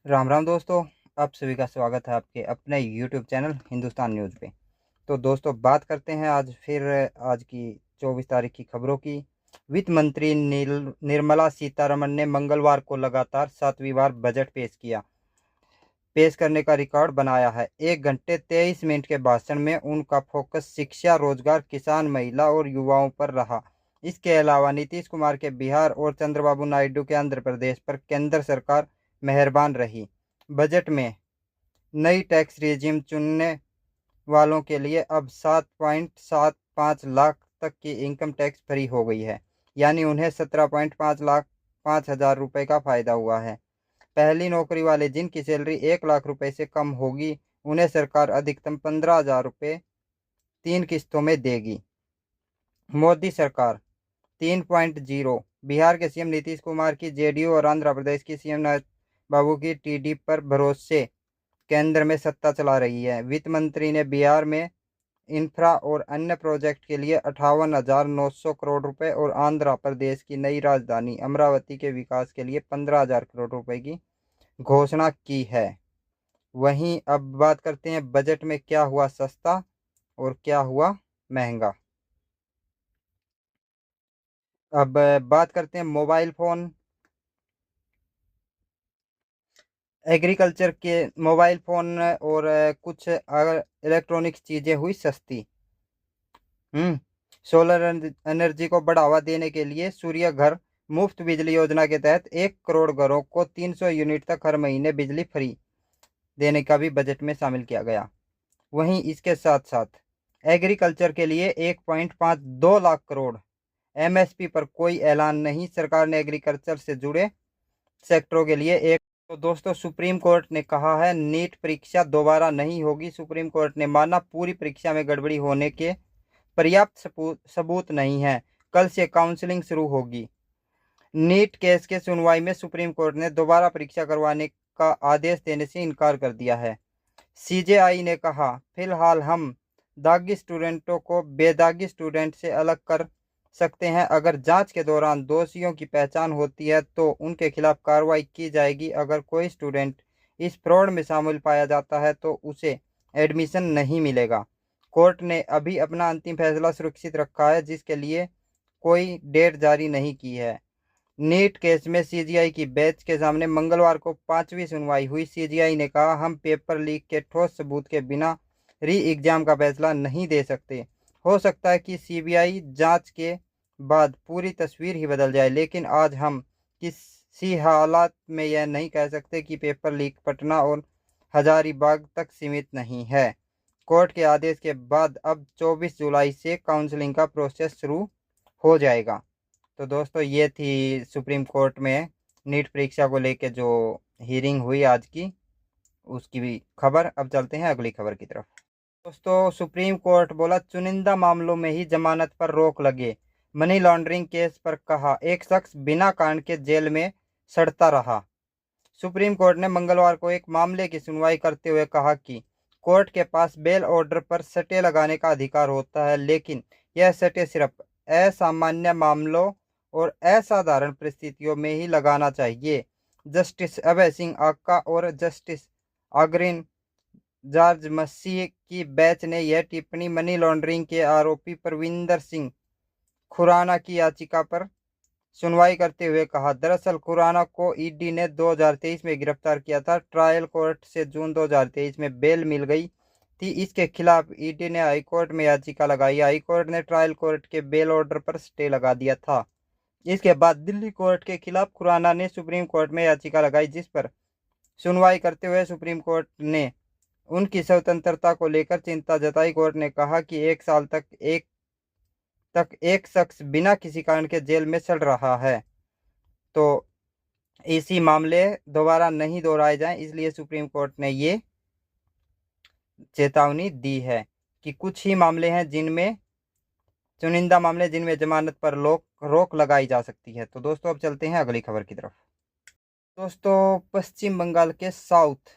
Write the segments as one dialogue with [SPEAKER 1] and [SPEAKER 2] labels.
[SPEAKER 1] राम राम दोस्तों। आप सभी का स्वागत है आपके अपने यूट्यूब चैनल हिंदुस्तान न्यूज़ पे। तो दोस्तों बात करते हैं आज फिर आज की 24 तारीख की खबरों की। वित्त मंत्री निर्मला सीतारमण ने मंगलवार को लगातार 7वीं बार बजट पेश करने का रिकॉर्ड बनाया है। 1 घंटे 23 मिनट के भाषण में उनका फोकस शिक्षा, रोजगार, किसान, महिला और युवाओं पर रहा। इसके अलावा नीतीश कुमार के बिहार और चंद्रबाबू नायडू के आंध्र प्रदेश पर केंद्र सरकार मेहरबान रही। बजट में नई टैक्स रेजिम चुनने वालों के लिए अब 7.75 लाख तक की इनकम टैक्स फ्री हो गई है। यानी उन्हें 17.5 लाख 5 हजार रुपये का फायदा हुआ है। पहली नौकरी वाले जिनकी सैलरी 1 लाख रुपए से कम होगी उन्हें सरकार अधिकतम 15 हजार रुपये 3 किस्तों में देगी। मोदी सरकार 3.0। बिहार के सीएम नीतीश कुमार की जेडीयू और आंध्र प्रदेश की सीएम बाबू की टीडी पर भरोसे केंद्र में सत्ता चला रही है। वित्त मंत्री ने बिहार में इंफ्रा और अन्य प्रोजेक्ट के लिए 58,900 करोड़ रुपए और आंध्र प्रदेश की नई राजधानी अमरावती के विकास के लिए 15,000 करोड़ रुपए की घोषणा की है। वहीं अब बात करते हैं बजट में क्या हुआ सस्ता और क्या हुआ महंगा। अब बात करते हैं मोबाइल फ़ोन एग्रीकल्चर के मोबाइल फ़ोन और कुछ इलेक्ट्रॉनिक्स चीज़ें हुई सस्ती। हम्म सोलर एनर्जी को बढ़ावा देने के लिए सूर्य घर मुफ्त बिजली योजना के तहत 1 करोड़ घरों को 300 यूनिट तक हर महीने बिजली फ्री देने का भी बजट में शामिल किया गया। वहीं इसके साथ साथ एग्रीकल्चर के लिए 1.52 लाख करोड़ एमएसपी पर कोई ऐलान नहीं। सरकार ने एग्रीकल्चर से जुड़े सेक्टरों के लिए एक तो दोस्तों सुप्रीम कोर्ट ने कहा है नीट परीक्षा दोबारा नहीं होगी। सुप्रीम कोर्ट ने माना पूरी परीक्षा में गड़बड़ी होने के पर्याप्त सबूत नहीं है। कल से काउंसलिंग शुरू होगी। नीट केस के सुनवाई में सुप्रीम कोर्ट ने दोबारा परीक्षा करवाने का आदेश देने से इनकार कर दिया है। सीजेआई ने कहा फिलहाल हम दागी स्टूडेंटों को बेदागी स्टूडेंट से अलग कर सकते हैं। अगर जांच के दौरान दोषियों की पहचान होती है तो उनके खिलाफ कार्रवाई की जाएगी। अगर कोई स्टूडेंट इस फ्रॉड में शामिल पाया जाता है तो उसे एडमिशन नहीं मिलेगा। कोर्ट ने अभी अपना अंतिम फैसला सुरक्षित रखा है जिसके लिए कोई डेट जारी नहीं की है। नीट केस में सीजीआई की बेंच के सामने मंगलवार को 5वीं सुनवाई हुई। सीजीआई ने कहा हम पेपर लीक के ठोस सबूत के बिना री एग्जाम का फैसला नहीं दे सकते। हो सकता है कि सीबीआई जांच के बाद पूरी तस्वीर ही बदल जाए, लेकिन आज हम किसी हालात में यह नहीं कह सकते कि पेपर लीक पटना और हजारीबाग तक सीमित नहीं है। कोर्ट के आदेश के बाद अब 24 जुलाई से काउंसलिंग का प्रोसेस शुरू हो जाएगा। तो दोस्तों ये थी सुप्रीम कोर्ट में नीट परीक्षा को लेके जो हियरिंग हुई आज की, उसकी भी खबर। अब चलते हैं अगली खबर की तरफ। दोस्तों सुप्रीम कोर्ट बोला चुनिंदा मामलों में ही जमानत पर रोक लगे। मनी लॉन्ड्रिंग केस पर कहा एक शख्स बिना कांड के जेल में सड़ता रहा। सुप्रीम कोर्ट ने मंगलवार को एक मामले की सुनवाई करते हुए कहा कि कोर्ट के पास बेल ऑर्डर पर सटे लगाने का अधिकार होता है, लेकिन यह सटे सिर्फ असामान्य मामलों और असाधारण परिस्थितियों में ही लगाना चाहिए। जस्टिस अभय सिंह आक्का और जस्टिस अग्रनी जॉर्ज मसीह की बेंच ने यह टिप्पणी मनी लॉन्ड्रिंग के आरोपी परविंदर सिंह खुराना की याचिका पर सुनवाई करते हुए कहा। दरअसल खुराना को ईडी ने 2023 में गिरफ्तार किया था। ट्रायल कोर्ट से जून 2023 में बेल मिल गई थी। इसके खिलाफ ईडी ने हाईकोर्ट में याचिका लगाई। हाईकोर्ट ने ट्रायल कोर्ट के बेल ऑर्डर पर स्टे लगा दिया था। इसके बाद दिल्ली कोर्ट के खिलाफ खुराना ने सुप्रीम कोर्ट में याचिका लगाई, जिस पर सुनवाई करते हुए सुप्रीम कोर्ट ने उनकी स्वतंत्रता को लेकर चिंता जताई। कोर्ट ने कहा कि 1 साल तक एक शख्स बिना किसी कारण के जेल में सड़ रहा है तो इसी मामले दोबारा नहीं दोहराए जाएं, इसलिए सुप्रीम कोर्ट ने ये चेतावनी दी है कि कुछ ही मामले हैं जिनमें चुनिंदा मामले जिनमें जमानत पर रोक लगाई जा सकती है। तो दोस्तों अब चलते हैं अगली खबर की तरफ। दोस्तों पश्चिम बंगाल के साउथ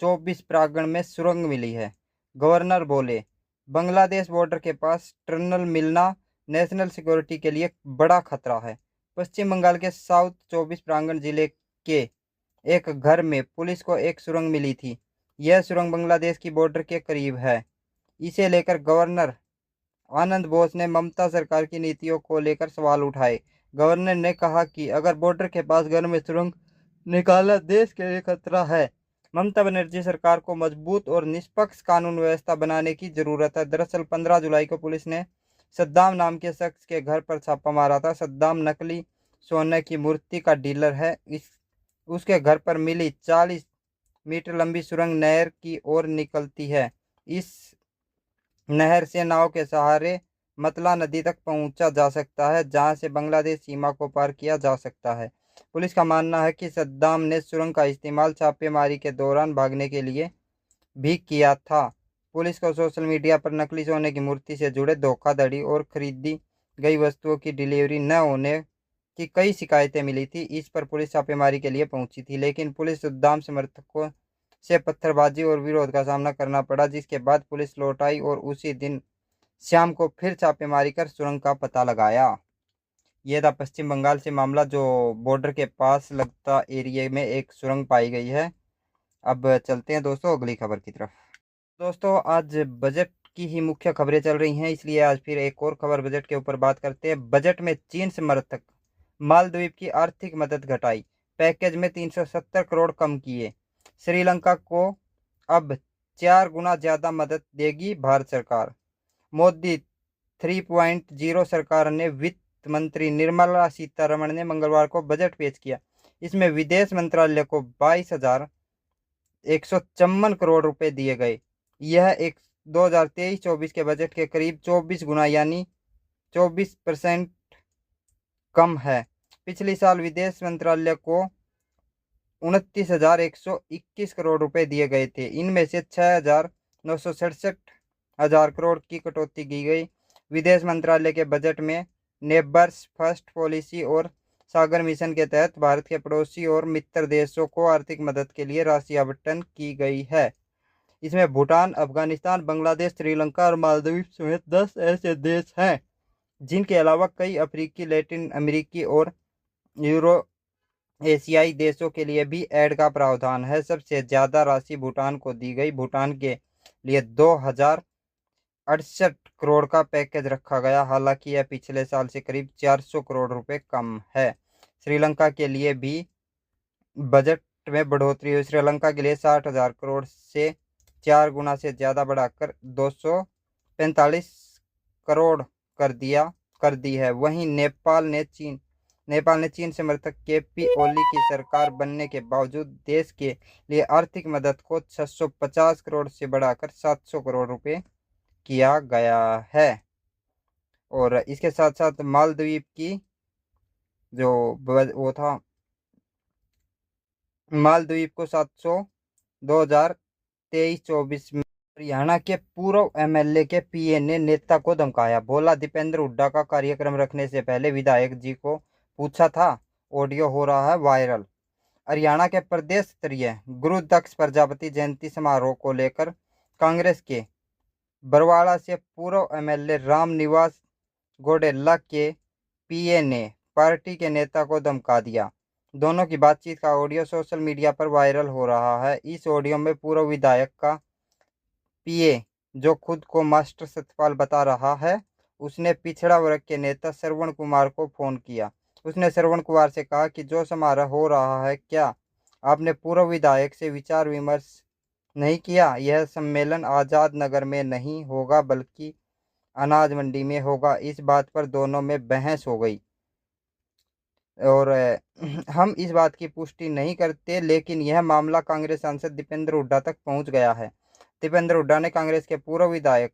[SPEAKER 1] 24 प्रांगण में सुरंग मिली है। गवर्नर बोले बांग्लादेश बॉर्डर के पास टनल मिलना नेशनल सिक्योरिटी के लिए बड़ा खतरा है। पश्चिम बंगाल के साउथ 24 प्रांगण जिले के एक घर में पुलिस को एक सुरंग मिली थी। यह सुरंग बांग्लादेश की बॉर्डर के करीब है। इसे लेकर गवर्नर आनंद बोस ने ममता सरकार की नीतियों को लेकर सवाल उठाए। गवर्नर ने कहा कि अगर बॉर्डर के पास घर में सुरंग निकालना देश के लिए खतरा है। ममता बनर्जी सरकार को मजबूत और निष्पक्ष कानून व्यवस्था बनाने की जरूरत है। दरअसल 15 जुलाई को पुलिस ने सद्दाम नाम के शख्स के घर पर छापा मारा था। सद्दाम नकली सोने की मूर्ति का डीलर है। उसके घर पर मिली 40 मीटर लंबी सुरंग नहर की ओर निकलती है। इस नहर से नाव के सहारे मतला नदी तक पहुंचा जा सकता है, जहां से बांग्लादेश सीमा को पार किया जा सकता है। पुलिस का मानना है कि सद्दाम ने सुरंग का इस्तेमाल छापेमारी के दौरान भागने के लिए भी किया था। पुलिस को सोशल मीडिया पर नकली सोने की मूर्ति से जुड़े धोखाधड़ी और खरीदी गई वस्तुओं की डिलीवरी न होने की कई शिकायतें मिली थी। इस पर पुलिस छापेमारी के लिए पहुंची थी, लेकिन पुलिस सद्दाम समर्थकों से पत्थरबाजी और विरोध का सामना करना पड़ा, जिसके बाद पुलिस लौट आई और उसी दिन शाम को फिर छापेमारी कर सुरंग का पता लगाया। यह था पश्चिम बंगाल से मामला, जो बॉर्डर के पास लगता एरिया में एक सुरंग पाई गई है। अब चलते हैं दोस्तों अगली खबर की तरफ। दोस्तों आज बजट की ही मुख्य खबरें चल रही हैं, इसलिए आज फिर एक और खबर बजट के ऊपर बात करते हैं। बजट में चीन समर्थक मालदीव की आर्थिक मदद घटाई, पैकेज में 370 करोड़ कम किए। श्रीलंका को अब 4 गुना ज्यादा मदद देगी भारत सरकार। मोदी 3.0 सरकार ने वित्त मंत्री निर्मला सीतारमण ने मंगलवार को बजट पेश किया। इसमें विदेश मंत्रालय को 22,154 करोड़ रुपए दिए गए। यह एक 2023-24 के बजट के करीब 24 गुना यानी 24% कम है। पिछले साल विदेश मंत्रालय को 29,121 करोड़ रुपए दिए गए थे। इनमें से 6,967 करोड़ की कटौती की गई। विदेश मंत्रालय के बजट में नेबर्स फर्स्ट पॉलिसी और सागर मिशन के तहत भारत के पड़ोसी और मित्र देशों को आर्थिक मदद के लिए राशि आवंटन की गई है। इसमें भूटान, अफगानिस्तान, बांग्लादेश, श्रीलंका और मालदीव समेत 10 ऐसे देश हैं, जिनके अलावा कई अफ्रीकी, लैटिन अमेरिकी और यूरो एशियाई देशों के लिए भी ऐड का प्रावधान है। सबसे ज्यादा राशि भूटान को दी गई। भूटान के लिए 2,068 करोड़ का पैकेज रखा गया, हालांकि यह पिछले साल से करीब 400 करोड़ रुपए कम है। श्रीलंका के लिए भी बजट में बढ़ोतरी हुई। श्रीलंका के लिए 60,000 करोड़ से 4 गुना से ज्यादा बढ़ाकर 245 करोड़ कर दी है। वहीं नेपाल ने चीन समर्थक केपी ओली की सरकार बनने के बावजूद देश के लिए आर्थिक मदद को 650 करोड़ से बढ़ाकर 700 करोड़ रुपए किया गया है। और इसके साथ साथ मालदीव की जो वो था, मालदीव को 700 2023-24 में। हरियाणा के पूर्व एमएलए के पीए ने नेता को धमकाया, बोला दीपेंद्र हुड्डा का कार्यक्रम रखने से पहले विधायक जी को पूछा था। ऑडियो हो रहा है वायरल। हरियाणा के प्रदेश स्तरीय गुरुदक्ष प्रजापति जयंती समारोह को लेकर कांग्रेस के बरवाड़ा से पूर्व एमएलए राम निवास गोडेला के पीए ने पार्टी के नेता को धमका दिया। दोनों की बातचीत का ऑडियो सोशल मीडिया पर वायरल हो रहा है। इस ऑडियो में पूर्व विधायक का पीए, जो खुद को मास्टर सतपाल बता रहा है, उसने पिछड़ा वर्ग के नेता श्रवण कुमार को फोन किया। उसने श्रवण कुमार से कहा कि जो समारोह हो रहा है, क्या आपने पूर्व विधायक से विचार विमर्श नहीं किया? यह सम्मेलन आजाद नगर में नहीं होगा बल्कि अनाज मंडी में होगा। इस बात पर दोनों में बहस हो गई और हम इस बात की पुष्टि नहीं करते, लेकिन यह मामला कांग्रेस सांसद दीपेंद्र हुड्डा तक पहुंच गया है। दीपेंद्र हुड्डा ने कांग्रेस के पूर्व विधायक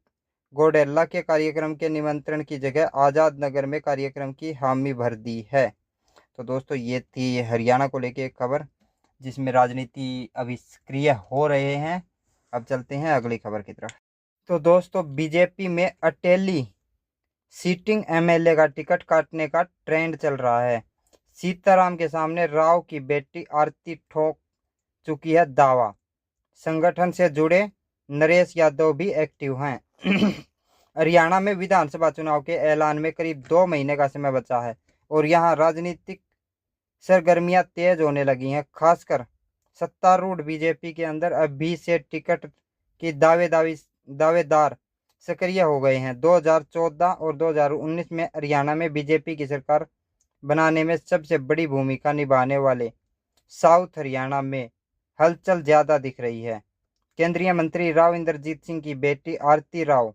[SPEAKER 1] गोडेला के कार्यक्रम के निमंत्रण की जगह आजाद नगर में कार्यक्रम की हामी भर दी है। तो दोस्तों ये थी हरियाणा को लेके एक खबर, जिसमें राजनीति अभी सक्रिय हो रहे हैं। अब चलते हैं अगली खबर की तरफ। तो दोस्तों बीजेपी में अटेली सीटिंग एमएलए का टिकट काटने का ट्रेंड चल रहा है। सीताराम के सामने राव की बेटी आरती ठोक चुकी है दावा। संगठन से जुड़े नरेश यादव भी एक्टिव हैं। हरियाणा में विधानसभा चुनाव के ऐलान में करीब 2 महीने का समय बचा है और यहां राजनीतिक सरगर्मियां तेज होने लगी हैं। खासकर सत्तारूढ़ बीजेपी के अंदर अभी से टिकट की दावेदार सक्रिय हो गए हैं। 2014 और 2019 में हरियाणा में बीजेपी की सरकार बनाने में सबसे बड़ी भूमिका निभाने वाले साउथ हरियाणा में हलचल ज्यादा दिख रही है। केंद्रीय मंत्री राव इंद्रजीत सिंह की बेटी आरती राव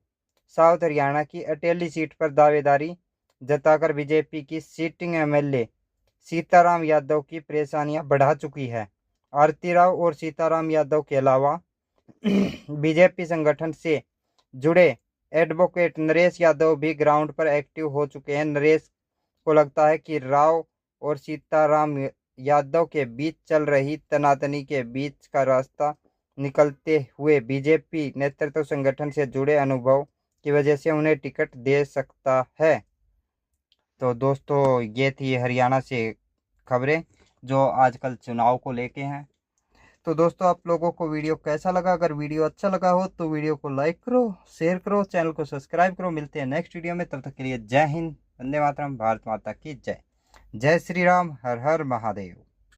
[SPEAKER 1] साउथ हरियाणा की अटेली सीट पर दावेदारी जताकर बीजेपी की सिटिंग एमएलए सीताराम यादव की परेशानियां बढ़ा चुकी है। आरती राव और सीताराम यादव के अलावा बीजेपी संगठन से जुड़े एडवोकेट नरेश यादव भी ग्राउंड पर एक्टिव हो चुके हैं। नरेश को लगता है कि राव और सीताराम यादव के बीच चल रही तनातनी के बीच का रास्ता निकलते हुए बीजेपी नेतृत्व संगठन से जुड़े अनुभव की वजह से उन्हें टिकट दे सकता है। तो दोस्तों, ये थी हरियाणा से खबरें जो आजकल चुनाव को लेके हैं। तो दोस्तों, आप लोगों को वीडियो कैसा लगा? अगर वीडियो अच्छा लगा हो तो वीडियो को लाइक करो, शेयर करो, चैनल को सब्सक्राइब करो। मिलते हैं नेक्स्ट वीडियो में, तब तक के लिए जय हिंद, वंदे मातरम, भारत माता की जय। जय श्री राम, हर हर महादेव।